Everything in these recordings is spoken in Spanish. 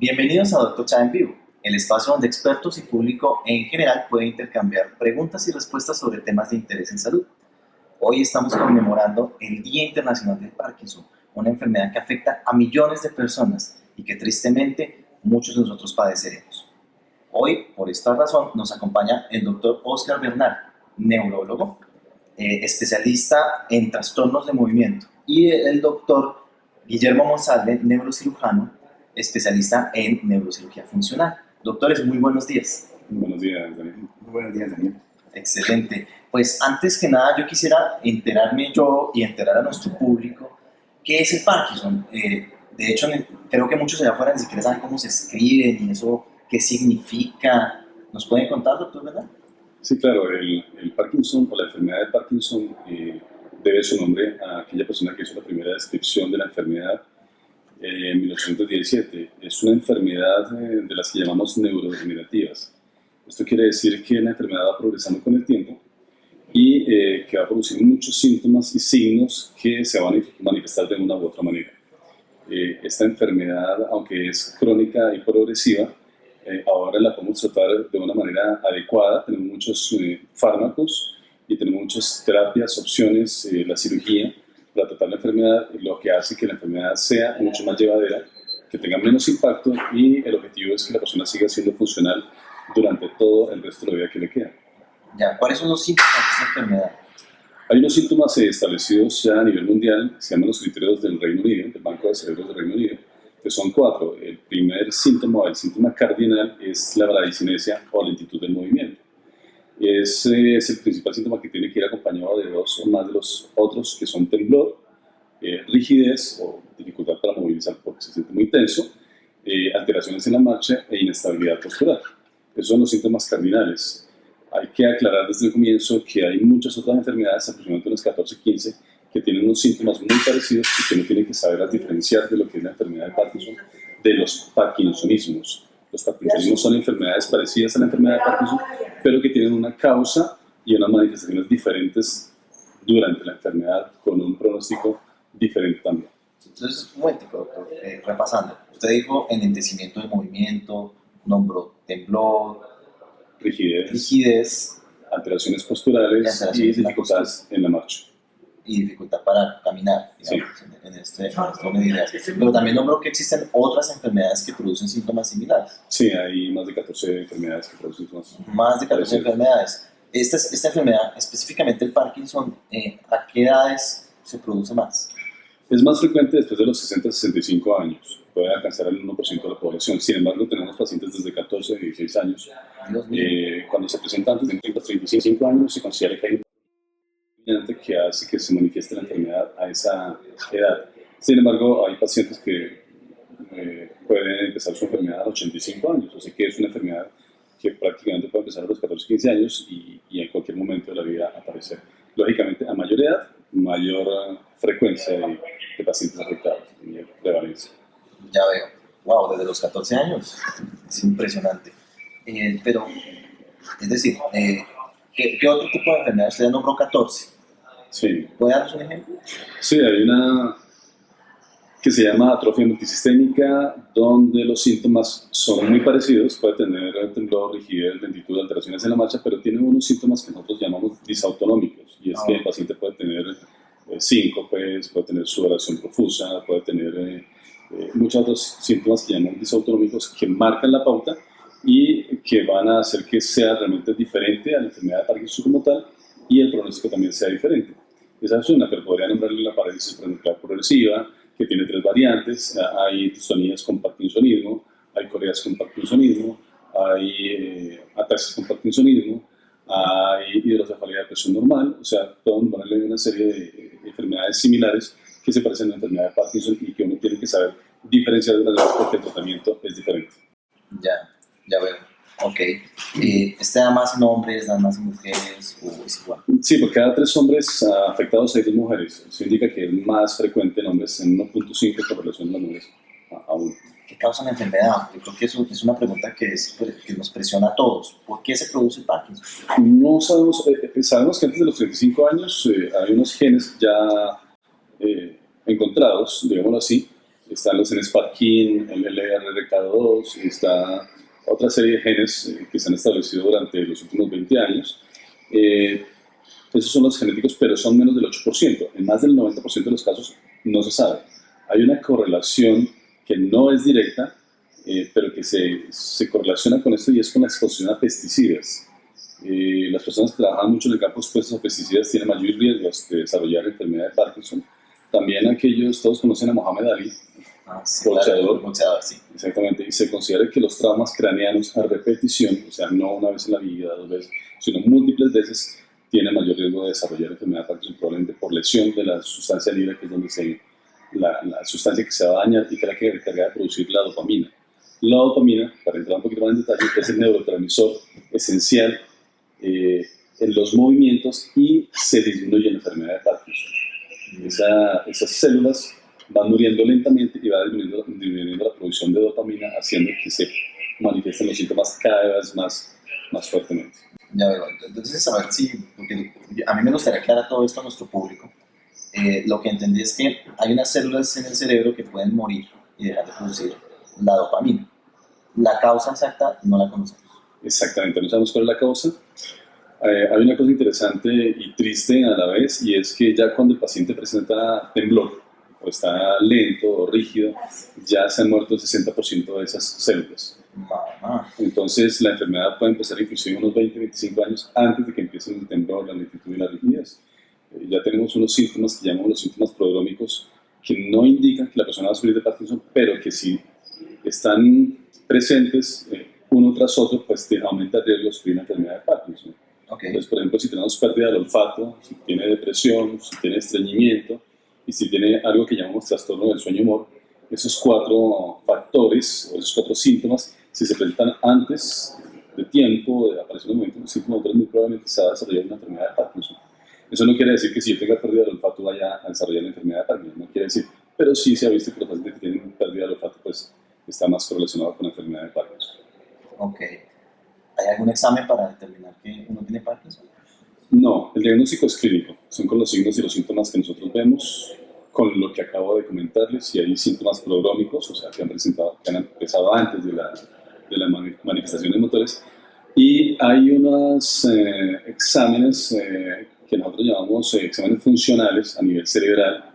Bienvenidos a Doctor Chá en Vivo, el espacio donde expertos y público en general pueden intercambiar preguntas y respuestas sobre temas de interés en salud. Hoy estamos conmemorando el Día Internacional del Parkinson, una enfermedad que afecta a millones de personas y que tristemente muchos de nosotros padeceremos. Hoy, por esta razón, nos acompaña el doctor Oscar Bernal, neurólogo, especialista en trastornos de movimiento, y el doctor Guillermo Monsalve, neurocirujano, especialista en neurocirugía funcional. Doctores, muy buenos días. Buenos días, Daniel. Muy buenos días, Daniel. Excelente. Pues antes que nada yo quisiera enterarme yo y enterar a nuestro público qué es el Parkinson. De hecho, creo que muchos allá afuera ni siquiera saben cómo se escribe ni eso, qué significa. ¿Nos pueden contar, doctor, verdad? Sí, claro, el Parkinson o la enfermedad de Parkinson debe su nombre a aquella persona que hizo la primera descripción de la enfermedad en 1817. Es una enfermedad de las que llamamos neurodegenerativas. Esto quiere decir que la enfermedad va progresando con el tiempo y que va a producir muchos síntomas y signos que se van a manifestar de una u otra manera. Esta enfermedad, aunque es crónica y progresiva, ahora la podemos tratar de una manera adecuada. Tenemos muchos fármacos y tenemos muchas terapias, opciones, la cirugía para tratar la enfermedad, lo que hace que la enfermedad sea mucho más llevadera, que tenga menos impacto, y el objetivo es que la persona siga siendo funcional durante todo el resto de la vida que le queda. Ya, ¿cuáles son los síntomas de esta enfermedad? Hay unos síntomas establecidos ya a nivel mundial, se llaman los criterios del Reino Unido, del Banco de Cerebros del Reino Unido, que son 4. El primer síntoma, el síntoma cardinal, es la bradicinesia o lentitud del movimiento. Ese es el principal síntoma, que tiene que ir acompañado de 2 o más de los otros, que son temblor, rigidez o dificultad para movilizar porque se siente muy tenso, alteraciones en la marcha e inestabilidad postural. Esos son los síntomas cardinales. Hay que aclarar desde el comienzo que hay muchas otras enfermedades, aproximadamente unas 14, 15, que tienen unos síntomas muy parecidos y que no tienen que saber diferenciar de lo que es la enfermedad de Parkinson de los parkinsonismos. Los parkinsonismos son enfermedades parecidas a la enfermedad de Parkinson, pero que tienen una causa y unas manifestaciones diferentes durante la enfermedad, con un pronóstico diferente también. Entonces, un momentico, doctor, repasando. Usted dijo enlentecimiento del movimiento, nombró temblor, rigidez, alteraciones posturales y dificultades en la marcha. Y dificultad para caminar, digamos, sí, en este orden de ideas. Pero también nombró que existen otras enfermedades que producen síntomas similares. Sí, hay más de 14 enfermedades que producen síntomas. Más de 14 enfermedades. Esta enfermedad, específicamente el Parkinson, ¿a qué edades se produce más? Es más frecuente después de los 60-65 años. Puede alcanzar el 1% de la población. Sin embargo, tenemos pacientes desde 14 a 16 años. Cuando se presenta antes de 35 años, se considera que hay un que hace que se manifieste la enfermedad a esa edad. Sin embargo, hay pacientes que pueden empezar su enfermedad a 85 años, así que es una enfermedad que prácticamente puede empezar a los 14-15 años y en cualquier momento de la vida aparecer. Lógicamente, a mayor edad, mayor frecuencia de pacientes afectados, mayor prevalencia. Ya veo. Wow, desde los 14 años. Es impresionante. Pero, es decir, ¿qué otro tipo de enfermedad? Usted ya nombró 14. Sí. ¿Puede darnos un ejemplo? Sí, hay una que se llama atrofia multisistémica, donde los síntomas son muy parecidos. Puede tener temblor, rigidez, lentitud, alteraciones en la marcha, pero tiene unos síntomas que nosotros llamamos disautonómicos. Y es que el paciente puede tener síncopes, puede tener sudoración profusa, puede tener muchos otros síntomas que llamamos disautonómicos, que marcan la pauta y que van a hacer que sea realmente diferente a la enfermedad de Parkinson como tal, y el pronóstico también sea diferente. Esa es una, pero podría nombrarle la parálisis preauricular progresiva, que tiene 3 variantes. Hay distonías con parkinsonismo, hay coreas con parkinsonismo, hay ataxias con parkinsonismo, hay hidrocefalia de presión normal. O sea, podemos ponerle una serie de enfermedades similares que se parecen a la enfermedad de Parkinson y que uno tiene que saber diferenciar de las demás porque el tratamiento es diferente. Ya veo. Ok. ¿Este da más en hombres, da más en mujeres o es igual? Sí, por cada 3 hombres afectados hay 2 mujeres. Eso indica que es más frecuente en hombres, en 1.5 con relación a las mujeres a 1. ¿Qué causa la enfermedad? Yo creo que eso es una pregunta que nos presiona a todos. ¿Por qué se produce el Parkinson? No sabemos, sabemos que antes de los 35 años hay unos genes ya encontrados, digámoslo así, Están los genes Parkin, el LRRK2, está otra serie de genes que se han establecido durante los últimos 20 años. Esos son los genéticos, pero son menos del 8%. En más del 90% de los casos no se sabe. Hay una correlación que no es directa, pero que se correlaciona con esto, y es con la exposición a pesticidas. Las personas que trabajan mucho en el campo expuestos a pesticidas tienen mayor riesgo de desarrollar la enfermedad de Parkinson. También aquellos, todos conocen a Mohamed Ali, sí, boxeador, sí. Exactamente, y se considera que los traumas craneanos a repetición, o sea, no una vez en la vida, 2 veces, sino múltiples veces, tienen mayor riesgo de desarrollar enfermedad de Parkinson, probablemente por lesión de la sustancia libre, que es donde la sustancia que se va a dañar y que es la que es encargada de producir la dopamina. La dopamina, para entrar un poquito más en detalle, es el neurotransmisor esencial en los movimientos, y se disminuye la enfermedad de Parkinson. Esas células van muriendo lentamente y va disminuyendo la producción de dopamina, haciendo que se manifiesten los síntomas cada vez más fuertemente. Ya veo, entonces a ver si, porque a mí me gustaría aclarar todo esto a nuestro público. Lo que entendí es que hay unas células en el cerebro que pueden morir y dejar de producir la dopamina. La causa exacta no la conocemos. Exactamente, no sabemos cuál es la causa. Hay una cosa interesante y triste a la vez, y es que ya cuando el paciente presenta temblor, o está lento o rígido, ya se han muerto el 60% de esas células. Mamá. Entonces la enfermedad puede empezar inclusive unos 20-25 años antes de que empiece el temblor, la lentitud y la rigidez. Ya tenemos unos síntomas que llamamos los síntomas prodrómicos, que no indican que la persona va a sufrir de Parkinson, pero que si están presentes uno tras otro, pues aumenta el riesgo de sufrir la enfermedad de Parkinson. Okay. Entonces, por ejemplo, si tenemos pérdida del olfato, si tiene depresión, si tiene estreñimiento y si tiene algo que llamamos trastorno del sueño-humor, esos 4 factores o esos 4 síntomas, si se presentan antes de tiempo de aparición de un síntoma, muy probablemente se va a desarrollar una enfermedad de Parkinson. Eso no quiere decir que si yo tenga pérdida del olfato vaya a desarrollar la enfermedad de Parkinson, no quiere decir, pero sí se ha visto que los pacientes que tienen pérdida del olfato pues está más correlacionado con la enfermedad de Parkinson. Ok. ¿Hay algún examen para determinar que uno tiene Parkinson? No, el diagnóstico es clínico. Son con los signos y los síntomas que nosotros vemos, con lo que acabo de comentarles. Si hay síntomas prodrómicos, o sea, que han empezado antes de las manifestaciones motores. Y hay unos exámenes que nosotros llamamos exámenes funcionales a nivel cerebral.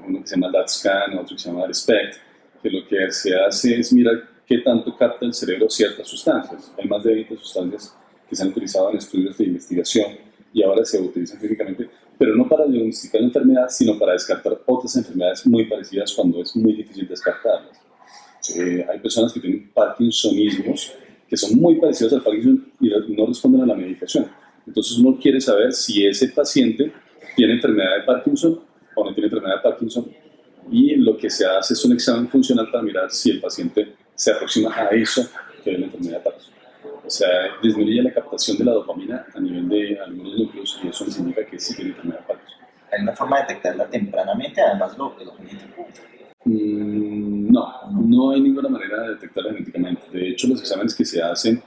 Uno que se llama DAT-scan, otro que se llama RESPECT, que lo que se hace es mirar qué tanto capta el cerebro ciertas sustancias. Hay más de 20 sustancias que se han utilizado en estudios de investigación y ahora se utilizan clínicamente, pero no para diagnosticar la enfermedad, sino para descartar otras enfermedades muy parecidas cuando es muy difícil descartarlas. Hay personas que tienen parkinsonismos que son muy parecidos al Parkinson y no responden a la medicación. Entonces uno quiere saber si ese paciente tiene enfermedad de Parkinson o no tiene enfermedad de Parkinson, y lo que se hace es un examen funcional para mirar si el paciente se aproxima a eso que es la enfermedad de Parkinson. O sea, disminuye la captación de la dopamina a nivel de algunos núcleos, y eso nos indica que sí tiene enfermedad de Parkinson. ¿Hay una forma de detectarla tempranamente, además de lo genético? No hay ninguna manera de detectarla genéticamente. De hecho, los exámenes que se hacen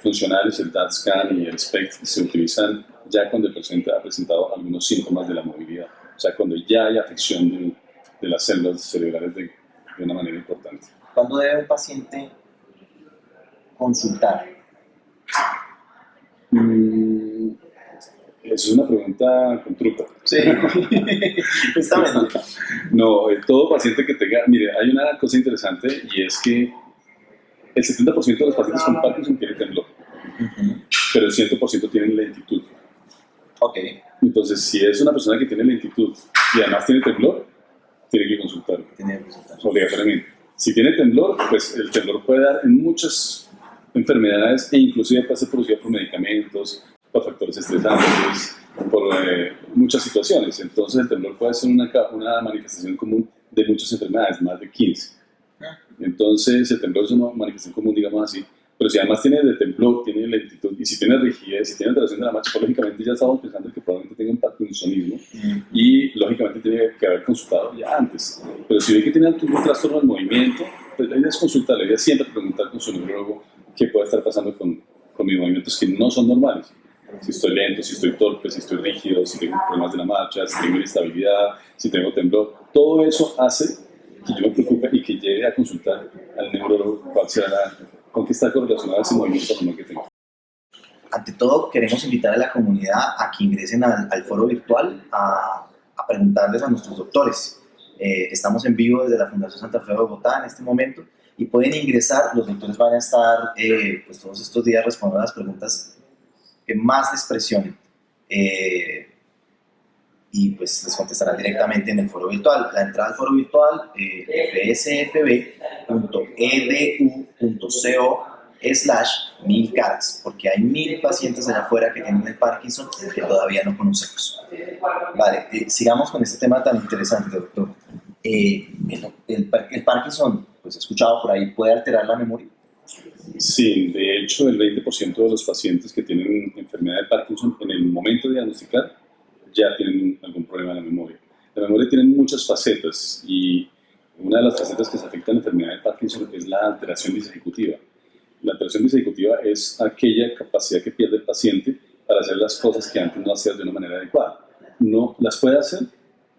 funcionales, el DAT-scan y el SPECT, se utilizan ya cuando el paciente ha presentado algunos síntomas de la movilidad. O sea, cuando ya hay afección de las células cerebrales de una manera importante. ¿Cuándo debe un paciente consultar? Eso es una pregunta con truco. Sí, justamente. No, todo paciente que tenga... Mire, hay una cosa interesante, y es que el 70% de los pacientes con Parkinson tienen temblor, pero el 100% tienen lentitud. Ok. Entonces, si es una persona que tiene lentitud y además tiene temblor, tiene que consultar. Obligatoriamente. Si tiene temblor, pues el temblor puede dar en muchas enfermedades, e inclusive puede ser producido por medicamentos, por factores estresantes, por muchas situaciones. Entonces el temblor puede ser una manifestación común de muchas enfermedades, más de 15. Entonces el temblor es una manifestación común, digamos así. Pero si además tiene de temblor, tiene lentitud, y si tiene rigidez, si tiene alteración de la marcha, pues lógicamente ya estamos pensando que probablemente tenga un parkinsonismo, y lógicamente tiene que haber consultado ya antes. Pero si ve que tiene algún trastorno del movimiento, pues la idea es consultar, la idea es siempre preguntar con su neurólogo qué puede estar pasando con mis movimientos que no son normales. Si estoy lento, si estoy torpe, si estoy rígido, si tengo problemas de la marcha, si tengo inestabilidad, si tengo temblor. Todo eso hace que yo me preocupe y que llegue a consultar al neurólogo con qué está correlacionado ese movimiento hormonal que tengo. Ante todo, queremos invitar a la comunidad a que ingresen al foro virtual a preguntarles a nuestros doctores. Estamos en vivo desde la Fundación Santa Fe de Bogotá en este momento y pueden ingresar. Los doctores van a estar pues todos estos días respondiendo a las preguntas que más les presionen. Y pues les contestarán directamente en el foro virtual. La entrada al foro virtual, fsfb.edu.co/1000 caras, porque hay 1000 pacientes allá afuera que tienen el Parkinson que todavía no conocemos. Vale, sigamos con este tema tan interesante, doctor. El Parkinson, pues he escuchado por ahí, ¿puede alterar la memoria? Sí, de hecho, el 20% de los pacientes que tienen enfermedad de Parkinson en el momento de diagnosticar ya tienen algún problema de la memoria. La memoria tiene muchas facetas y una de las facetas que se afecta a la enfermedad de Parkinson es la alteración disejecutiva. La alteración disejecutiva es aquella capacidad que pierde el paciente para hacer las cosas que antes no hacía de una manera adecuada. No las puede hacer,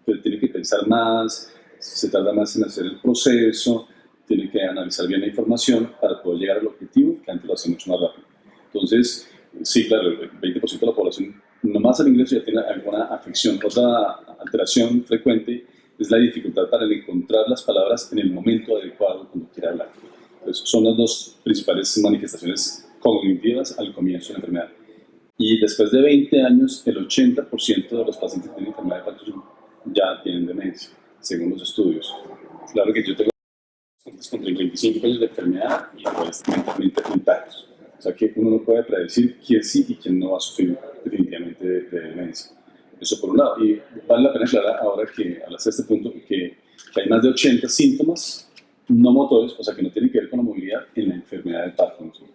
pero tiene que pensar más, se tarda más en hacer el proceso, tiene que analizar bien la información para poder llegar al objetivo, que antes lo hace mucho más rápido. Entonces, sí, claro, el 20% de la población, nomás al ingreso, ya tiene alguna afección. Otra alteración frecuente es la dificultad para encontrar las palabras en el momento adecuado cuando quiere hablar. Entonces, son las dos principales manifestaciones cognitivas al comienzo de la enfermedad. Y después de 20 años, el 80% de los pacientes que tienen enfermedad de Parkinson ya tienen demencia, según los estudios. Claro que yo tengo pacientes con 35 años de enfermedad y pues mentalmente intactos. O sea que uno no puede predecir quién sí y quién no va a sufrir definitivamente de demencia. Eso por un lado. Y vale la pena aclarar ahora que hablaste de este punto que hay más de 80 síntomas no motores, o sea que no tienen que ver con la movilidad en la enfermedad de Parkinson.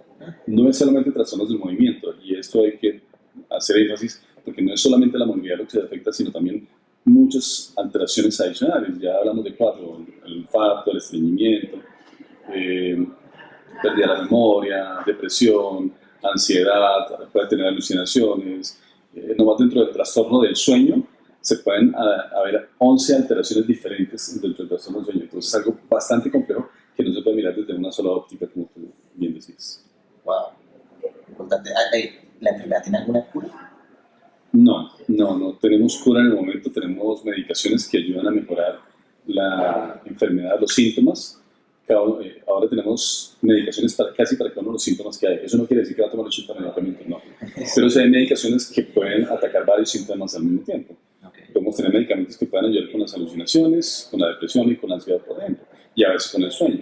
No es solamente trastornos del movimiento, y esto hay que hacer énfasis, porque no es solamente la movilidad lo que se afecta, sino también muchas alteraciones adicionales. Ya hablamos de 4, el olfato, el estreñimiento, pérdida de la memoria, depresión, ansiedad, puede tener alucinaciones. Nomás dentro del trastorno del sueño se pueden haber 11 alteraciones diferentes dentro del trastorno del sueño. Entonces es algo bastante complejo que no se puede mirar desde una sola óptica, como tú bien decías. Wow, importante. ¿La enfermedad tiene alguna cura? No tenemos cura en el momento, tenemos medicaciones que ayudan a mejorar la enfermedad, los síntomas. Ahora tenemos medicaciones casi para cada uno de los síntomas que hay. Eso no quiere decir que va a tomar 80 medicamentos, no. Pero sí hay medicaciones que pueden atacar varios síntomas al mismo tiempo. Okay. Podemos tener medicamentos que puedan ayudar con las alucinaciones, con la depresión y con la ansiedad, por ejemplo, y a veces con el sueño.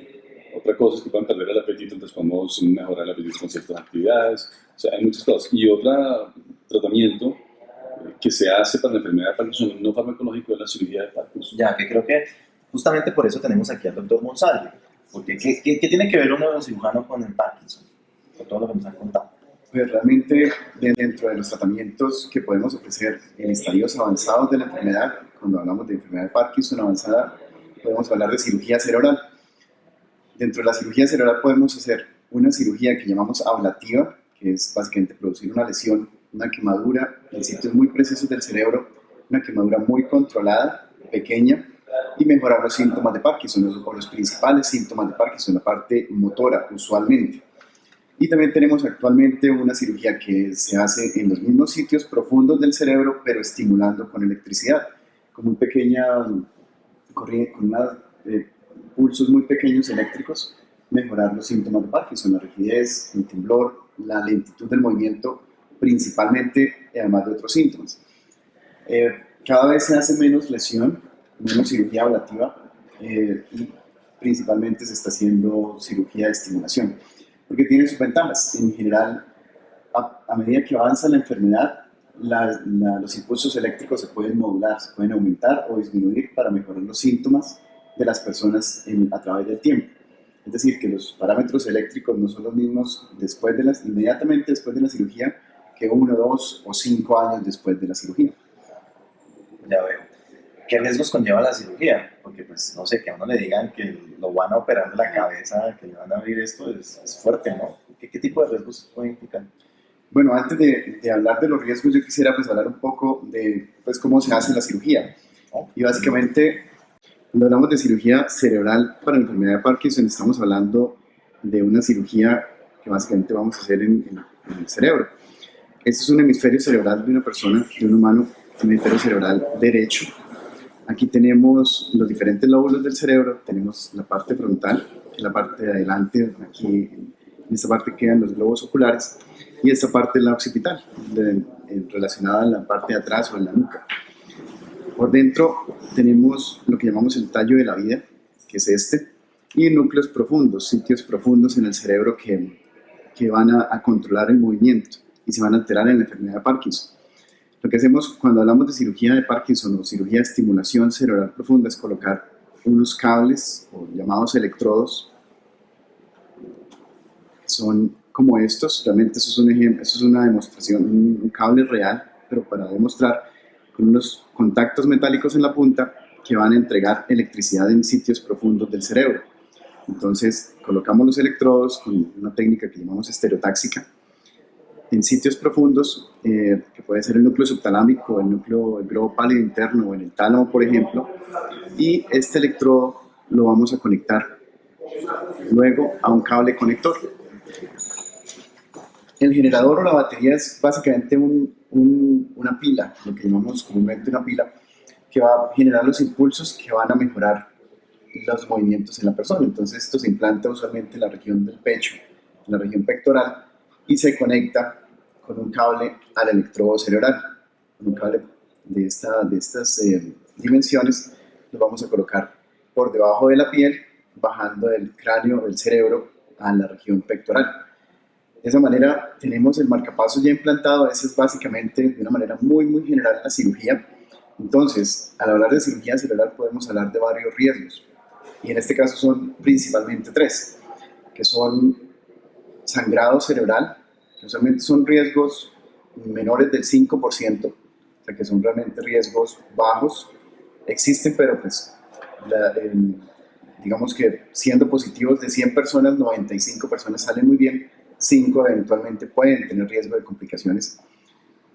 Otra cosa es que pueden perder el apetito, entonces podemos mejorar el apetito con ciertas actividades. O sea, hay muchas cosas. Y otro tratamiento que se hace para la enfermedad de Parkinson no farmacológico es la cirugía de Parkinson. Ya, que creo que justamente por eso tenemos aquí al doctor Monsalve, porque ¿qué tiene que ver un neurocirujano con el Parkinson? Con todo lo que nos han contado. Pues realmente dentro de los tratamientos que podemos ofrecer en estadios avanzados de la enfermedad, cuando hablamos de enfermedad de Parkinson avanzada, podemos hablar de cirugía cerebral. Dentro de la cirugía cerebral podemos hacer una cirugía que llamamos ablativa, que es básicamente producir una lesión, una quemadura en sitios muy precisos del cerebro, una quemadura muy controlada, pequeña, y mejorar los síntomas de Parkinson, o los principales síntomas de Parkinson, la parte motora usualmente. Y también tenemos actualmente una cirugía que se hace en los mismos sitios profundos del cerebro, pero estimulando con electricidad, con una pequeña corriente, con pulsos muy pequeños eléctricos, mejorar los síntomas de Parkinson, la rigidez, el temblor, la lentitud del movimiento, principalmente, además de otros síntomas. Cada vez se hace menos lesión, menos cirugía ablativa, y principalmente se está haciendo cirugía de estimulación, porque tiene sus ventajas. En general, a medida que avanza la enfermedad, los impulsos eléctricos se pueden modular, se pueden aumentar o disminuir para mejorar los síntomas de las personas a través del tiempo. Es decir, que los parámetros eléctricos no son los mismos inmediatamente después de la cirugía que 1, 2 o 5 años después de la cirugía. Ya veo. ¿Qué riesgos conlleva la cirugía? Porque, pues, no sé, que a uno le digan que lo van a operar de la cabeza, que le van a abrir esto, es fuerte, ¿no? ¿Qué tipo de riesgos puede implicar? Bueno, antes de hablar de los riesgos, yo quisiera pues hablar un poco de pues, cómo se hace la cirugía. Y básicamente, Cuando hablamos de cirugía cerebral para la enfermedad de Parkinson, estamos hablando de una cirugía que básicamente vamos a hacer en el cerebro. Este es un hemisferio cerebral de una persona, de un humano, un hemisferio cerebral derecho. Aquí tenemos los diferentes lóbulos del cerebro, tenemos la parte frontal, que es la parte de adelante, aquí en esta parte quedan los globos oculares, y esta parte es la occipital, relacionada a la parte de atrás o en la nuca. Por dentro tenemos lo que llamamos el tallo de la vida, que es este, y núcleos profundos, sitios profundos en el cerebro que van a controlar el movimiento y se van a alterar en la enfermedad de Parkinson. Lo que hacemos cuando hablamos de cirugía de Parkinson o cirugía de estimulación cerebral profunda es colocar unos cables o llamados electrodos, que son como estos. Realmente eso es un ejemplo, eso es una demostración, un cable real, pero para demostrar con unos contactos metálicos en la punta que van a entregar electricidad en sitios profundos del cerebro. Entonces colocamos los electrodos con una técnica que llamamos estereotáxica en sitios profundos, que puede ser el núcleo subtalámico, el globo pálido interno o en el tálamo, por ejemplo, y este electrodo lo vamos a conectar luego a un cable conector. El generador o la batería es básicamente una pila, lo que llamamos comúnmente una pila, que va a generar los impulsos que van a mejorar los movimientos en la persona. Entonces esto se implanta usualmente en la región del pecho, en la región pectoral, y se conecta con un cable al electrodo cerebral. Un cable de estas dimensiones lo vamos a colocar por debajo de la piel, bajando del cráneo, del cerebro, a la región pectoral. De esa manera tenemos el marcapasos ya implantado. Esa es básicamente de una manera muy general la cirugía. Entonces, al hablar de cirugía cerebral podemos hablar de varios riesgos, y en este caso son principalmente tres, que son sangrado cerebral, que usualmente son riesgos menores del 5%, o sea que son realmente riesgos bajos. Existen, pero pues digamos que siendo positivos de 100 personas, 95 personas salen muy bien, 5 eventualmente pueden tener riesgo de complicaciones.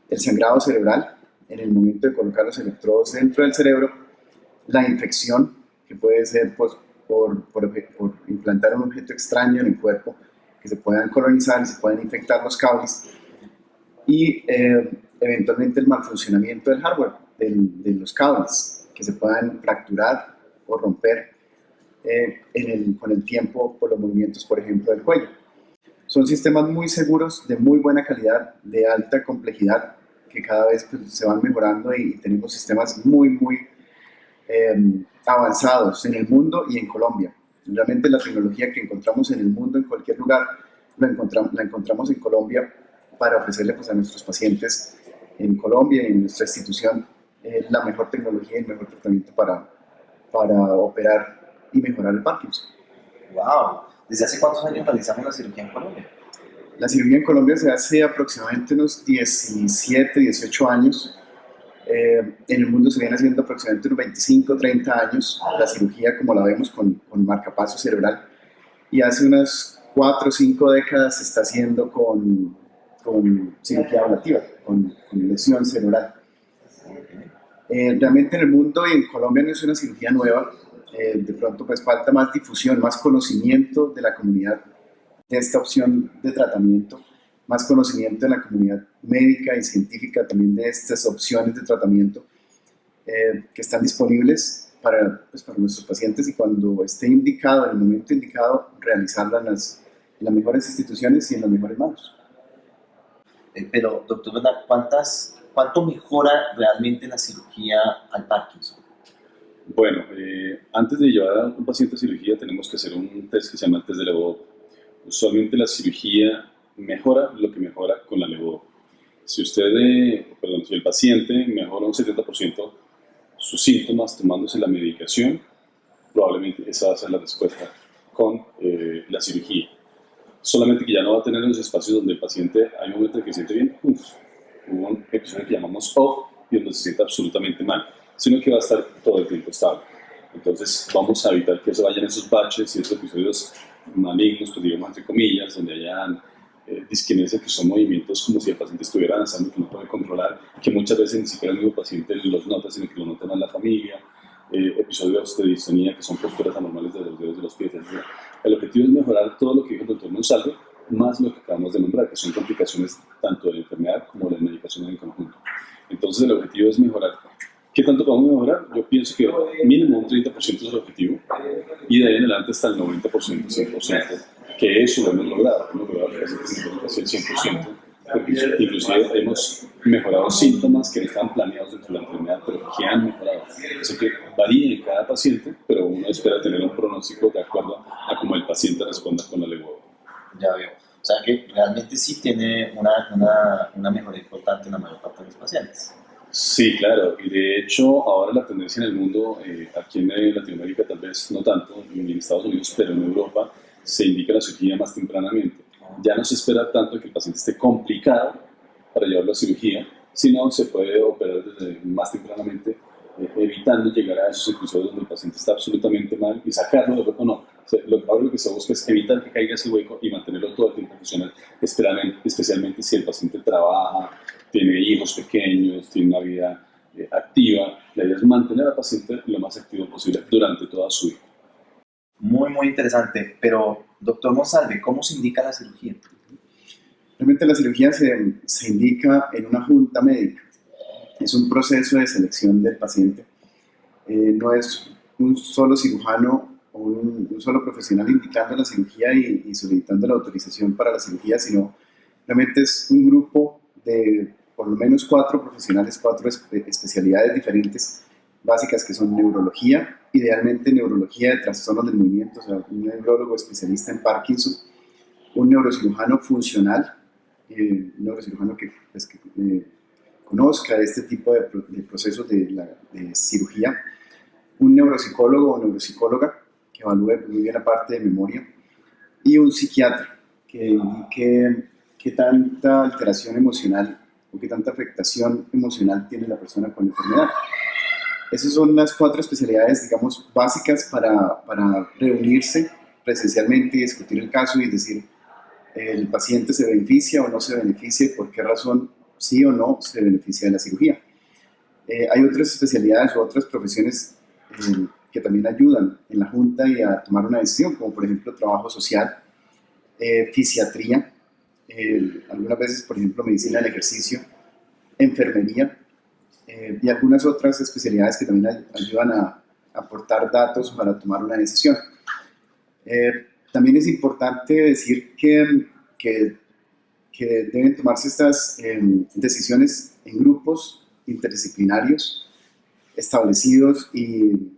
El sangrado cerebral, en el momento de colocar los electrodos dentro del cerebro, la infección, que puede ser pues, por implantar un objeto extraño en el cuerpo, que se puedan colonizar y se pueden infectar los cables, y eventualmente el mal funcionamiento del hardware, de los cables, que se puedan fracturar o romper con el tiempo por los movimientos, por ejemplo, del cuello. Son sistemas muy seguros, de muy buena calidad, de alta complejidad, que cada vez pues, se van mejorando, y tenemos sistemas muy avanzados en el mundo y en Colombia. Realmente la tecnología que encontramos en el mundo, en cualquier lugar, la encontramos en Colombia para ofrecerle pues, a nuestros pacientes en Colombia y en nuestra institución la mejor tecnología y el mejor tratamiento para operar y mejorar el Parkinson. ¡Wow! ¿Desde hace cuántos años realizamos la cirugía en Colombia? La cirugía en Colombia se hace aproximadamente unos 17, 18 años. En el mundo se viene haciendo aproximadamente unos 25, 30 años la cirugía como la vemos con marcapaso cerebral, y hace unas 4 o 5 décadas se está haciendo con cirugía ablativa, con lesión cerebral. Realmente en el mundo y en Colombia no es una cirugía nueva. De pronto pues falta más difusión, más conocimiento de la comunidad de esta opción de tratamiento, más conocimiento en la comunidad médica y científica también de estas opciones de tratamiento que están disponibles para nuestros pacientes, y cuando esté indicado, en el momento indicado, realizarla en las mejores instituciones y en las mejores manos. Pero, doctor Bernal, ¿cuánto mejora realmente la cirugía al Parkinson? Bueno, antes de llevar a un paciente a cirugía tenemos que hacer un test que se llama el test de levodopa. Usualmente la cirugía mejora lo que mejora con la levodopa. Si si el paciente mejora un 70% sus síntomas tomándose la medicación, probablemente esa va a ser la respuesta con la cirugía. Solamente que ya no va a tener los espacios donde el paciente, hay un momento en que se siente bien, hubo un episodio que llamamos off, y donde se siente absolutamente mal, sino que va a estar todo el tiempo estable. Entonces vamos a evitar que se vayan esos baches y esos episodios malignos, pues digamos entre comillas, donde hayan disquinesia, que son movimientos como si el paciente estuviera danzando, que no puede controlar, que muchas veces ni siquiera el mismo paciente los nota, sino que lo nota más la familia. episodios de distonía que son posturas anormales de los dedos de los pies. Es decir, el objetivo es mejorar todo lo que dijo el doctor Monsalve, más lo que acabamos de nombrar, que son complicaciones tanto de la enfermedad como de la medicación en conjunto. Entonces el objetivo es mejorar. ¿Qué tanto podemos mejorar? Yo pienso que mínimo un 30% es el objetivo y de ahí en adelante hasta el 90%, 100%, que eso lo hemos logrado. Hemos logrado casi el 100%, porque inclusive hemos mejorado síntomas que no estaban planeados dentro de la enfermedad, pero que han mejorado. Así que varía en cada paciente, pero uno espera tener un pronóstico de acuerdo a cómo el paciente responda con la lengua. Ya veo. O sea que realmente sí tiene una mejora importante en la mayor parte de los pacientes. Sí, claro, y de hecho ahora la tendencia en el mundo, aquí en Latinoamérica tal vez no tanto, ni en Estados Unidos, pero en Europa se indica la cirugía más tempranamente. Ya no se espera tanto que el paciente esté complicado para llevarlo a cirugía, sino se puede operar desde más tempranamente, evitando llegar a esos episodios donde el paciente está absolutamente mal y sacarlo del hueco. No, lo que se busca es evitar que caiga ese hueco y mantenerlo todo el tiempo funcional, especialmente si el paciente trabaja, tiene hijos pequeños, tiene una vida activa. La idea es mantener al paciente lo más activo posible durante toda su vida. Muy interesante. Pero, doctor Monsalve, ¿cómo se indica la cirugía? Realmente la cirugía se indica en una junta médica. Es un proceso de selección del paciente. No es un solo cirujano o un solo profesional indicando la cirugía y solicitando la autorización para la cirugía, sino realmente es un grupo de por lo menos 4 profesionales, 4 especialidades diferentes básicas que son neurología, idealmente neurología de trastornos del movimiento, o sea, un neurólogo especialista en Parkinson, un neurocirujano funcional, un neurocirujano que conozca este tipo de procesos de cirugía, un neuropsicólogo o neuropsicóloga que evalúe muy bien la parte de memoria y un psiquiatra que indique qué tanta alteración emocional o qué tanta afectación emocional tiene la persona con la enfermedad. Esas son las 4 especialidades, digamos, básicas para reunirse presencialmente y discutir el caso y decir el paciente se beneficia o no se beneficia, por qué razón sí o no se beneficia de la cirugía. Hay otras especialidades o otras profesiones que también ayudan en la junta y a tomar una decisión, como por ejemplo trabajo social, fisiatría, algunas veces por ejemplo medicina del ejercicio, enfermería y algunas otras especialidades que también ayudan a aportar datos para tomar una decisión. También es importante decir que deben tomarse estas decisiones en grupos interdisciplinarios establecidos y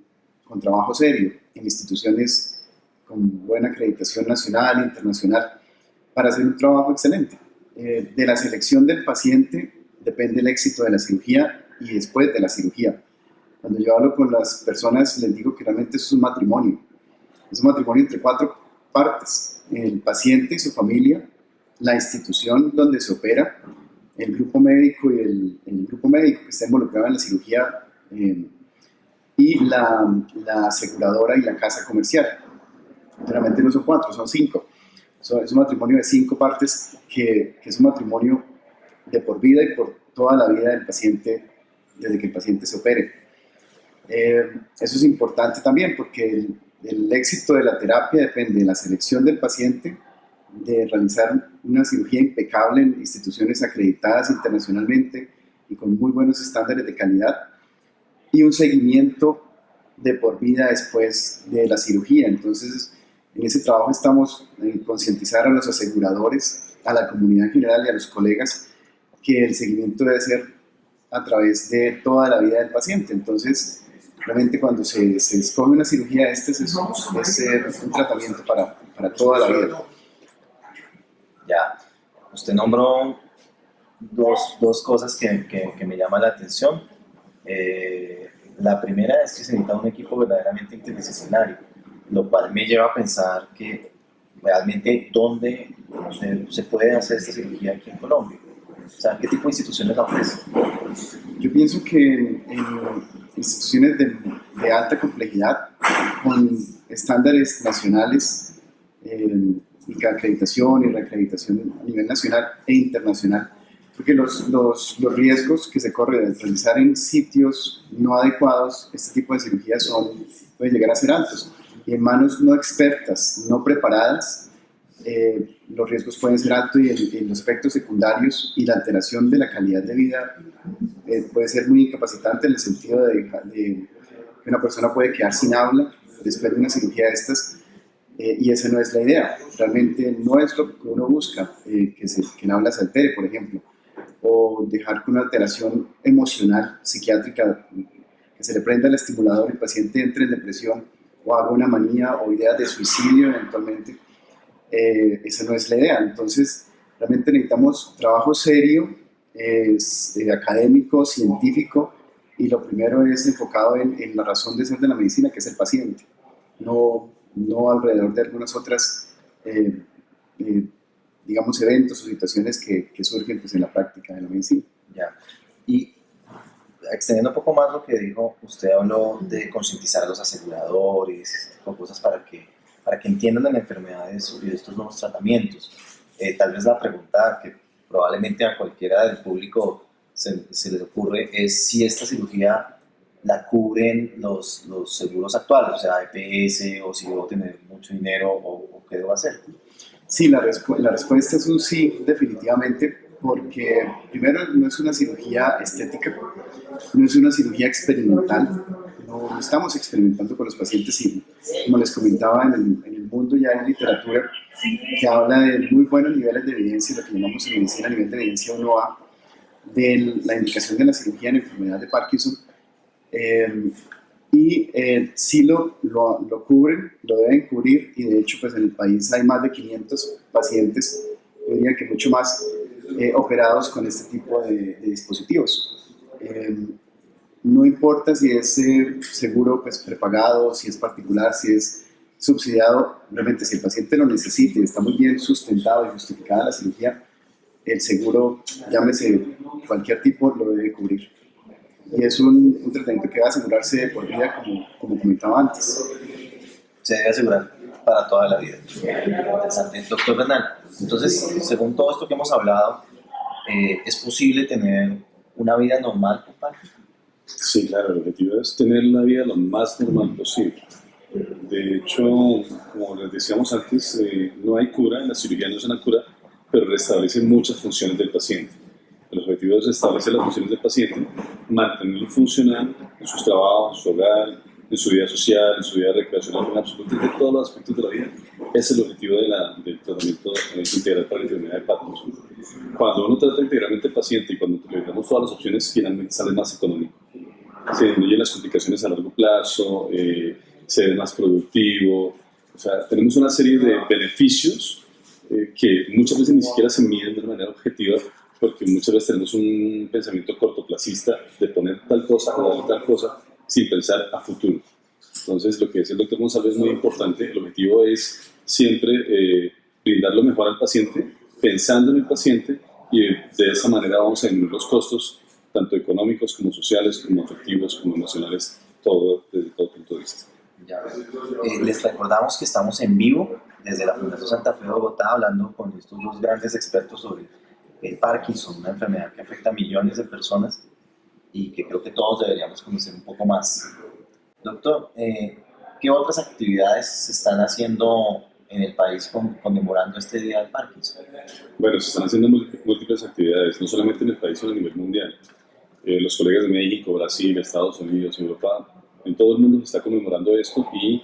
con trabajo serio, en instituciones con buena acreditación nacional e internacional, para hacer un trabajo excelente. De la selección del paciente depende el éxito de la cirugía y después de la cirugía. Cuando yo hablo con las personas les digo que realmente eso es un matrimonio entre 4 partes: el paciente y su familia, la institución donde se opera, el grupo médico y el grupo médico que está involucrado en la cirugía y la aseguradora y la casa comercial. Realmente no son 4, son 5. Es un matrimonio de 5 partes que es un matrimonio de por vida y por toda la vida del paciente desde que el paciente se opere. Eso es importante también porque el éxito de la terapia depende de la selección del paciente, de realizar una cirugía impecable en instituciones acreditadas internacionalmente y con muy buenos estándares de calidad, y un seguimiento de por vida después de la cirugía. Entonces, en ese trabajo estamos en concientizar a los aseguradores, a la comunidad en general y a los colegas que el seguimiento debe ser a través de toda la vida del paciente. Entonces, realmente cuando se escoge una cirugía de este es un tratamiento para toda la vida. Ya, usted nombró dos cosas que me llaman la atención. La primera es que se necesita un equipo verdaderamente interdisciplinario, lo cual me lleva a pensar que realmente dónde se puede hacer esta cirugía aquí en Colombia. O sea, ¿qué tipo de instituciones la ofrecen? Yo pienso que en instituciones de alta complejidad, con estándares nacionales y acreditación y reacreditación a nivel nacional e internacional, porque los riesgos que se corren al realizar en sitios no adecuados este tipo de cirugías pueden llegar a ser altos. Y en manos no expertas, no preparadas, los riesgos pueden ser altos y los efectos secundarios y la alteración de la calidad de vida puede ser muy incapacitante en el sentido de que una persona puede quedar sin habla después de una cirugía de estas. Y esa no es la idea, realmente no es lo que uno busca, que el habla se altere, por ejemplo, o dejar que una alteración emocional, psiquiátrica, que se le prenda el estimulador y el paciente entre en depresión o haga una manía o ideas de suicidio eventualmente. Esa no es la idea. Entonces, realmente necesitamos trabajo serio, académico, científico, y lo primero es enfocado en la razón de ser de la medicina, que es el paciente, no alrededor de algunas otras, digamos, eventos o situaciones que surgen pues, en la práctica de la medicina. Ya. Y extendiendo un poco más lo que dijo, usted habló de concientizar a los aseguradores, ese tipo de cosas para que entiendan de la enfermedad y de estos nuevos tratamientos. Tal vez la pregunta que probablemente a cualquiera del público se les ocurre es si esta cirugía la cubren los seguros actuales, o sea, EPS, o si debo tener mucho dinero, o qué debo hacer. Sí, la respuesta es un sí, definitivamente, porque primero no es una cirugía estética, no es una cirugía experimental, no estamos experimentando con los pacientes y, como les comentaba, en el mundo ya hay literatura que habla de muy buenos niveles de evidencia, lo que llamamos en medicina nivel de evidencia 1A, de la indicación de la cirugía en enfermedad de Parkinson. Sí lo cubren, lo deben cubrir, y de hecho pues en el país hay más de 500 pacientes, yo diría que mucho más, operados con este tipo de dispositivos. No importa si es seguro pues, prepagado, si es particular, si es subsidiado, realmente si el paciente lo necesita y está muy bien sustentado y justificada la cirugía, el seguro, llámese cualquier tipo, lo debe cubrir. Y es un tratamiento que va a asegurarse por vida, como comentaba antes. Se debe asegurar para toda la vida. Interesante. Doctor Bernal, entonces, según todo esto que hemos hablado, ¿es posible tener una vida normal con Parkinson? Sí, claro, el objetivo es tener la vida lo más normal posible. De hecho, como les decíamos antes, no hay cura, la cirugía no es una cura, pero restablece muchas funciones del paciente. El objetivo es restablecer las funciones del paciente, mantenerlo funcional en sus trabajos, en su hogar, en su vida social, en su vida recreacional, en absolutamente todos los aspectos de la vida. Ese es el objetivo del tratamiento integral para la enfermedad de Parkinson. Cuando uno trata integralmente al paciente y cuando le damos todas las opciones, finalmente sale más económico. Se disminuyen las complicaciones a largo plazo, se ve más productivo. O sea, tenemos una serie de beneficios que muchas veces ni siquiera se miden de una manera objetiva, porque muchas veces tenemos un pensamiento cortoplacista de poner tal cosa o dar tal cosa sin pensar a futuro. Entonces, lo que decía el doctor González es muy importante. El objetivo es siempre brindar lo mejor al paciente, pensando en el paciente, y de esa manera vamos a disminuir los costos, tanto económicos como sociales, como afectivos, como emocionales, todo desde todo punto de vista. Ya, les recordamos que estamos en vivo desde la Fundación Santa Fe de Bogotá, hablando con estos dos grandes expertos sobre el Parkinson, una enfermedad que afecta a millones de personas y que creo que todos deberíamos conocer un poco más. Doctor, ¿qué otras actividades se están haciendo en el país conmemorando este Día del Parkinson? Bueno, se están haciendo múltiples actividades, no solamente en el país, sino a nivel mundial. Los colegas de México, Brasil, Estados Unidos, Europa, en todo el mundo se está conmemorando esto, y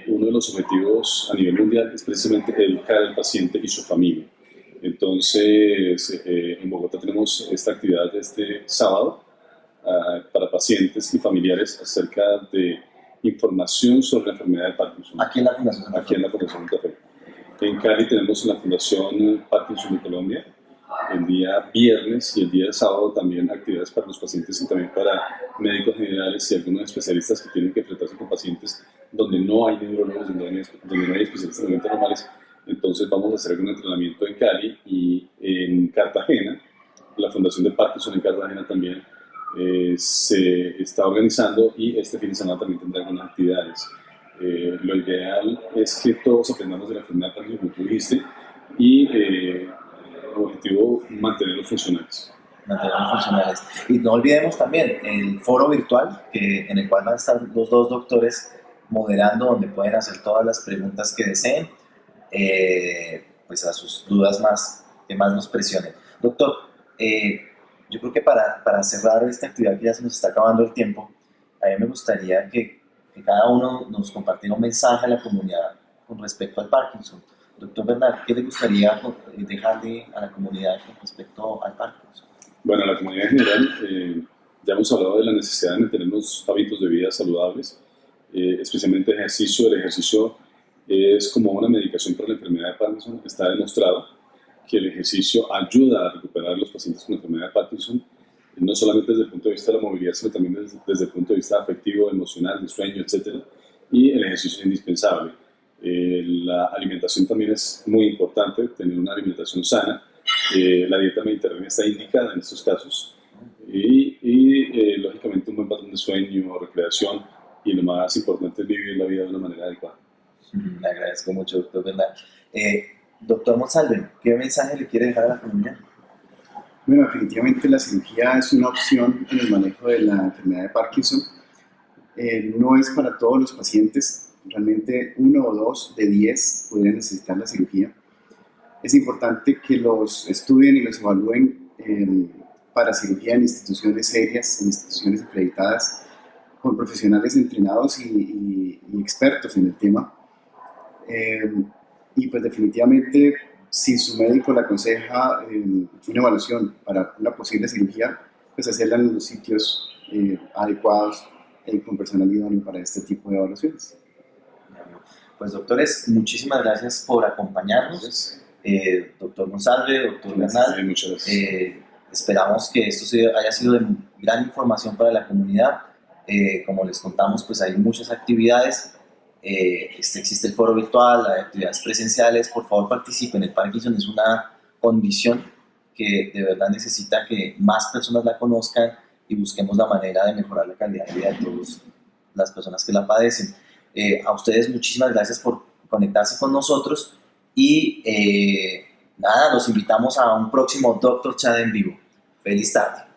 uno de los objetivos a nivel mundial es precisamente educar al paciente y su familia. Entonces, en Bogotá tenemos esta actividad este sábado para pacientes y familiares acerca de información sobre la enfermedad de Parkinson. Aquí en la Fundación Santa Fe. Aquí en la Fundación Santa Fe. En Cali tenemos en la Fundación Parkinson de Colombia el día viernes y el día de sábado también actividades para los pacientes y también para médicos generales y algunos especialistas que tienen que tratarse con pacientes donde no hay neurólogos, donde no hay especialistas en movimientos normales. Entonces vamos a hacer algún entrenamiento en Cali y en Cartagena. La Fundación de Parkinson en Cartagena también se está organizando, y este fin de semana también tendrá algunas actividades. Lo ideal es que todos aprendamos de la enfermedad de Parkinson, como tú dijiste, y objetivo mantenerlos funcionales. Mantenerlos funcionales. Y no olvidemos también el foro virtual en el cual van a estar los dos doctores moderando, donde pueden hacer todas las preguntas que deseen, pues a sus dudas que más nos presionen. Doctor, yo creo que para cerrar esta actividad, que ya se nos está acabando el tiempo, a mí me gustaría que cada uno nos compartiera un mensaje a la comunidad con respecto al Parkinson. Doctor Bernal, ¿qué le gustaría dejarle a la comunidad con respecto al Parkinson? Bueno, a la comunidad en general, ya hemos hablado de la necesidad de mantener unos hábitos de vida saludables, especialmente ejercicio. El ejercicio es como una medicación para la enfermedad de Parkinson. Está demostrado que el ejercicio ayuda a recuperar a los pacientes con enfermedad de Parkinson, no solamente desde el punto de vista de la movilidad, sino también desde el punto de vista afectivo, emocional, de sueño, etc. Y el ejercicio es indispensable. La alimentación también es muy importante, tener una alimentación sana. La dieta mediterránea está indicada en estos casos y lógicamente un buen patrón de sueño, recreación, y lo más importante es vivir la vida de una manera adecuada. Le agradezco mucho, doctor Bernal. Doctor Monsalve, ¿qué mensaje le quiere dejar a la comunidad? Bueno, definitivamente la cirugía es una opción en el manejo de la enfermedad de Parkinson. No es para todos los pacientes, realmente 1 o 2 de 10 podrían necesitar la cirugía. Es importante que los estudien y los evalúen para cirugía en instituciones serias, en instituciones acreditadas, con profesionales entrenados y expertos en el tema. Y pues definitivamente, si su médico le aconseja una evaluación para una posible cirugía, pues hacerla en los sitios adecuados con personal idóneo para este tipo de evaluaciones. Pues doctores, muchísimas gracias por acompañarnos. Doctor Monsalve, doctor Bernal, Muchas gracias. esperamos que esto haya sido de gran información para la comunidad. Como les contamos, pues hay muchas actividades. Existe el foro virtual, hay actividades presenciales. Por favor, participen. El Parkinson es una condición que de verdad necesita que más personas la conozcan y busquemos la manera de mejorar la calidad de vida de todas las personas que la padecen. A ustedes muchísimas gracias por conectarse con nosotros y nada, los invitamos a un próximo Doctor Chat en vivo. Feliz tarde.